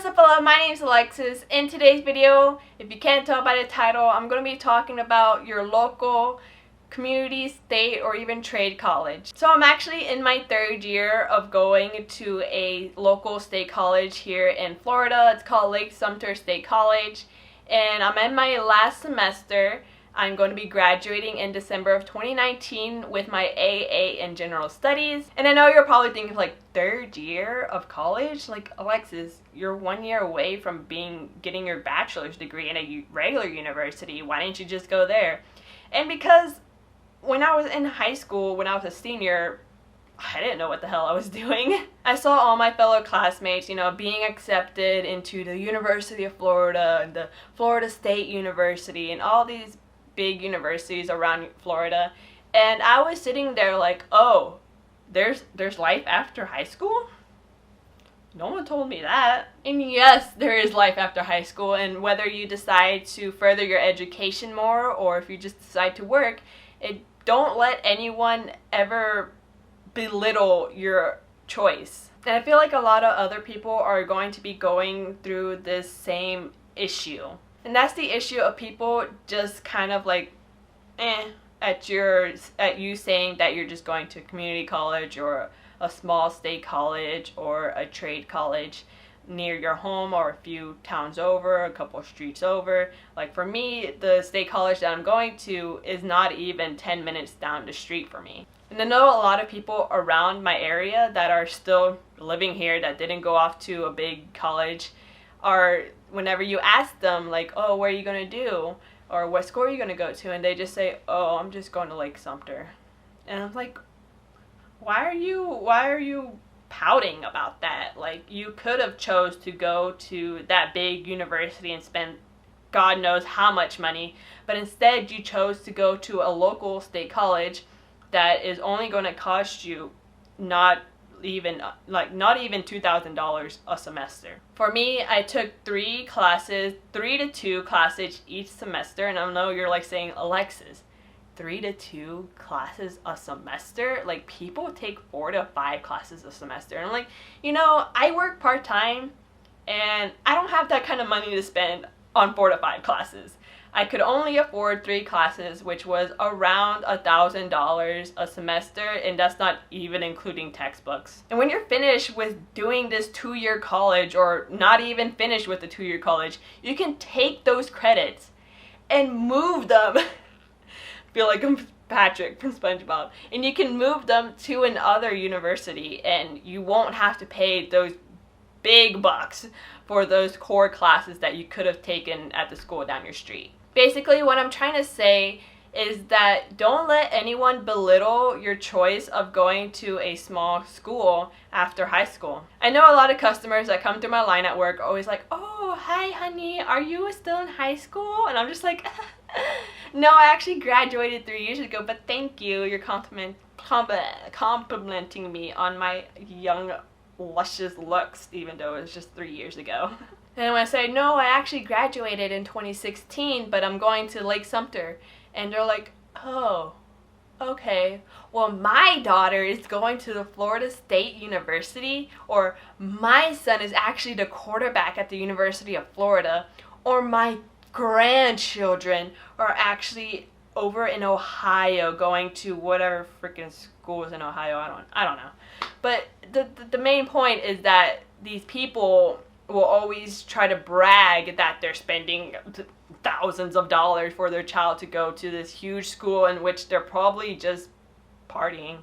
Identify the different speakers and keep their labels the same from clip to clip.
Speaker 1: what's up, hello, my name is Alexis. In today's video, if you can't tell by the title, I'm going to be talking about your local community, state, or even trade college. So I'm actually in my third year of going to a local state college here in Florida. It's called Lake Sumter State College, and I'm in my last semester. I'm going to be graduating in December of 2019 with my AA in General Studies. And I know you're probably thinking, like, third year of college? Like, Alexis, you're 1 year away from getting your bachelor's degree in a regular university. Why didn't you just go there? And because when I was in high school, when I was a senior, I didn't know what the hell I was doing. I saw all my fellow classmates, being accepted into the University of Florida and the Florida State University and all these big universities around Florida, and I was sitting there like, oh, there's life after high school? No one told me that. And yes, there is life after high school, and whether you decide to further your education more or if you just decide to work, don't let anyone ever belittle your choice. And I feel like a lot of other people are going to be going through this same issue. And that's the issue of people just kind of like, at you saying that you're just going to a community college or a small state college or a trade college near your home or a few towns over, a couple streets over. Like for me, the state college that I'm going to is not even 10 minutes down the street for me. And I know a lot of people around my area that are still living here that didn't go off to a big college are, whenever you ask them, like, oh, what are you going to do? Or what school are you going to go to? And they just say, oh, I'm just going to Lake Sumter. And I'm like, why are you pouting about that? Like, you could have chose to go to that big university and spend God knows how much money, but instead you chose to go to a local state college that is only going to cost you not even $2,000 a semester. For me, I took 3 to 2 classes each semester, and I know you're like saying, Alexis, 3 to 2 classes a semester? Like, people take 4 to 5 classes a semester. And I'm like, I work part-time, and I don't have that kind of money to spend on 4 to 5 classes. I could only afford 3 classes, which was around $1,000 a semester, and that's not even including textbooks. And when you're finished with doing this 2-year college, or not even finished with the 2-year college, you can take those credits and move them. I feel like I'm Patrick from SpongeBob. And you can move them to another university, and you won't have to pay those big bucks for those core classes that you could have taken at the school down your street. Basically, what I'm trying to say is that don't let anyone belittle your choice of going to a small school after high school. I know a lot of customers that come through my line at work are always like, oh, hi honey, are you still in high school? And I'm just like, no, I actually graduated 3 years ago, but thank you. You're complimenting me on my young, luscious looks, even though it was just 3 years ago. And when I say, no, I actually graduated in 2016, but I'm going to Lake Sumter. And they're like, oh, okay. Well, my daughter is going to the Florida State University, or my son is actually the quarterback at the University of Florida, or my grandchildren are actually over in Ohio going to whatever freaking schools in Ohio. I don't know. But the main point is that these people will always try to brag that they're spending thousands of dollars for their child to go to this huge school in which they're probably just partying.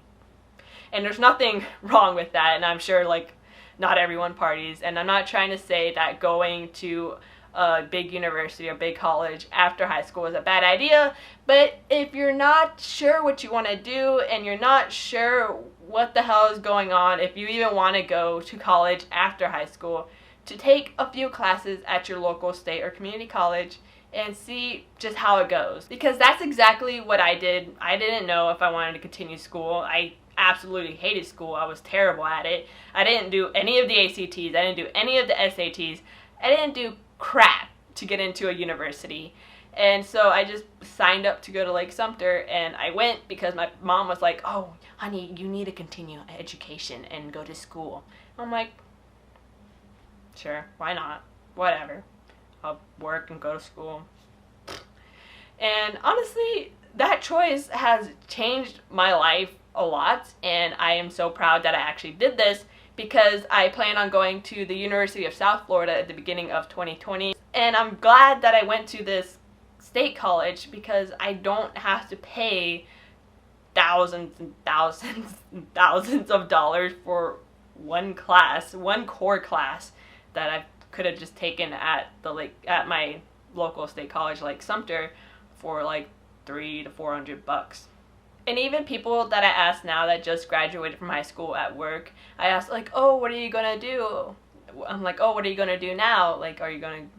Speaker 1: And there's nothing wrong with that, and I'm sure, like, not everyone parties, and I'm not trying to say that going to a big university or big college after high school is a bad idea, but if you're not sure what you want to do and you're not sure what the hell is going on, if you even want to go to college after high school, to take a few classes at your local state or community college and see just how it goes. Because that's exactly what I did. I didn't know if I wanted to continue school. I absolutely hated school. I was terrible at it. I didn't do any of the ACTs. I didn't do any of the SATs. I didn't do crap to get into a university. And so I just signed up to go to Lake Sumter, and I went because my mom was like, oh, honey, you need to continue education and go to school. I'm like, Sure, why not? Whatever. I'll work and go to school. And honestly, that choice has changed my life a lot, and I am so proud that I actually did this because I plan on going to the University of South Florida at the beginning of 2020. And I'm glad that I went to this state college because I don't have to pay thousands and thousands and thousands of dollars for one class, one core class that I could have just taken at my local state college like Sumter for like $300 to $400. And even people that I ask now that just graduated from high school at work, I ask like, oh, what are you gonna do? I'm like, oh, what are you gonna do now? Like, are you gonna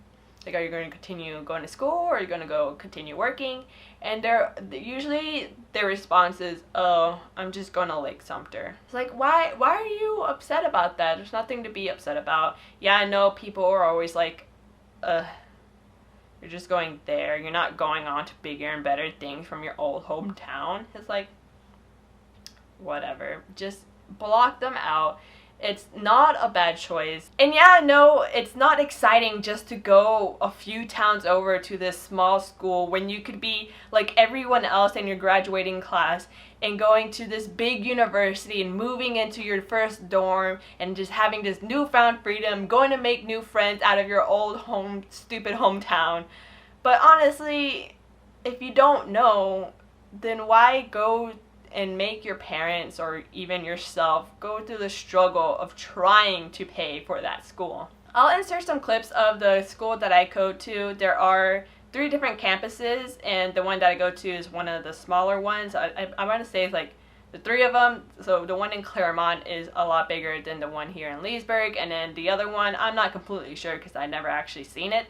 Speaker 1: continue going to school, or are you gonna go continue working? And usually their response is, oh, I'm just gonna Lake Sumter. It's like, why are you upset about that? There's nothing to be upset about. Yeah, I know people are always like, you're just going there. You're not going on to bigger and better things from your old hometown. It's like, whatever. Just block them out. It's not a bad choice. And yeah, no, it's not exciting just to go a few towns over to this small school when you could be like everyone else in your graduating class and going to this big university and moving into your first dorm and just having this newfound freedom, going to make new friends out of your old stupid hometown. But honestly, if you don't know, then why go and make your parents or even yourself go through the struggle of trying to pay for that school? I'll insert some clips of the school that I go to. There are 3 different campuses, and the one that I go to is one of the smaller ones. I want to say it's like the 3 of them. So the one in Claremont is a lot bigger than the one here in Leesburg, and then the other one, I'm not completely sure because I've never actually seen it.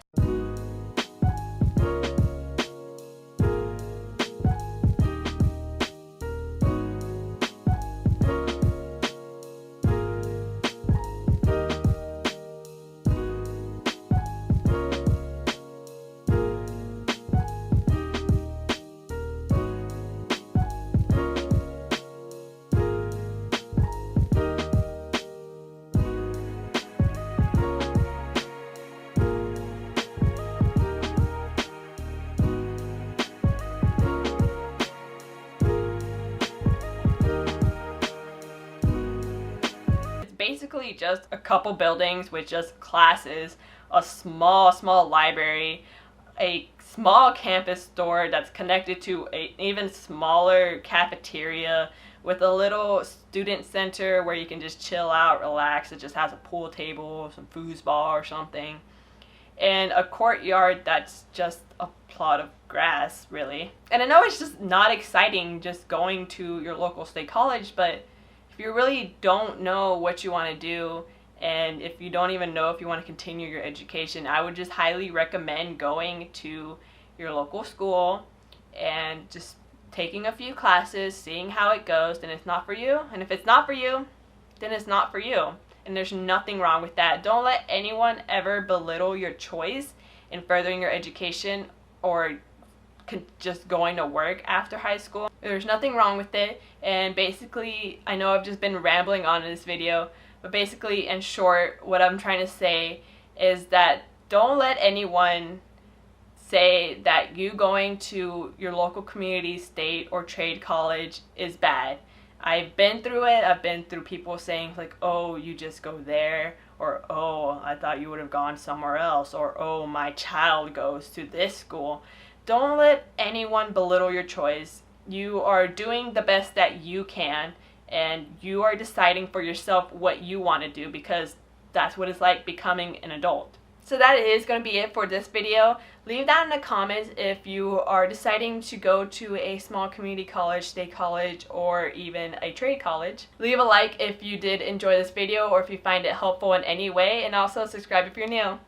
Speaker 1: Basically just a couple buildings with just classes, a small library, a small campus store that's connected to an even smaller cafeteria with a little student center where you can just chill out, relax. It just has a pool table, some foosball or something, and a courtyard that's just a plot of grass, really. And I know it's just not exciting just going to your local state college, but if you really don't know what you want to do, and if you don't even know if you want to continue your education, I would just highly recommend going to your local school and just taking a few classes, seeing how it goes. And it's not for you, and if it's not for you, then it's not for you. And there's nothing wrong with that. Don't let anyone ever belittle your choice in furthering your education or just going to work after high school. There's nothing wrong with it. And basically, I know I've just been rambling on in this video, but basically, in short, what I'm trying to say is that don't let anyone say that you going to your local community, state, or trade college is bad. I've been through it. I've been through people saying like, oh, you just go there, or oh, I thought you would have gone somewhere else, or oh, my child goes to this school. Don't let anyone belittle your choice. You are doing the best that you can, and you are deciding for yourself what you want to do, because that's what it's like becoming an adult. So that is going to be it for this video. Leave down in the comments if you are deciding to go to a small community college, state college, or even a trade college. Leave a like if you did enjoy this video or if you find it helpful in any way, and also subscribe if you're new.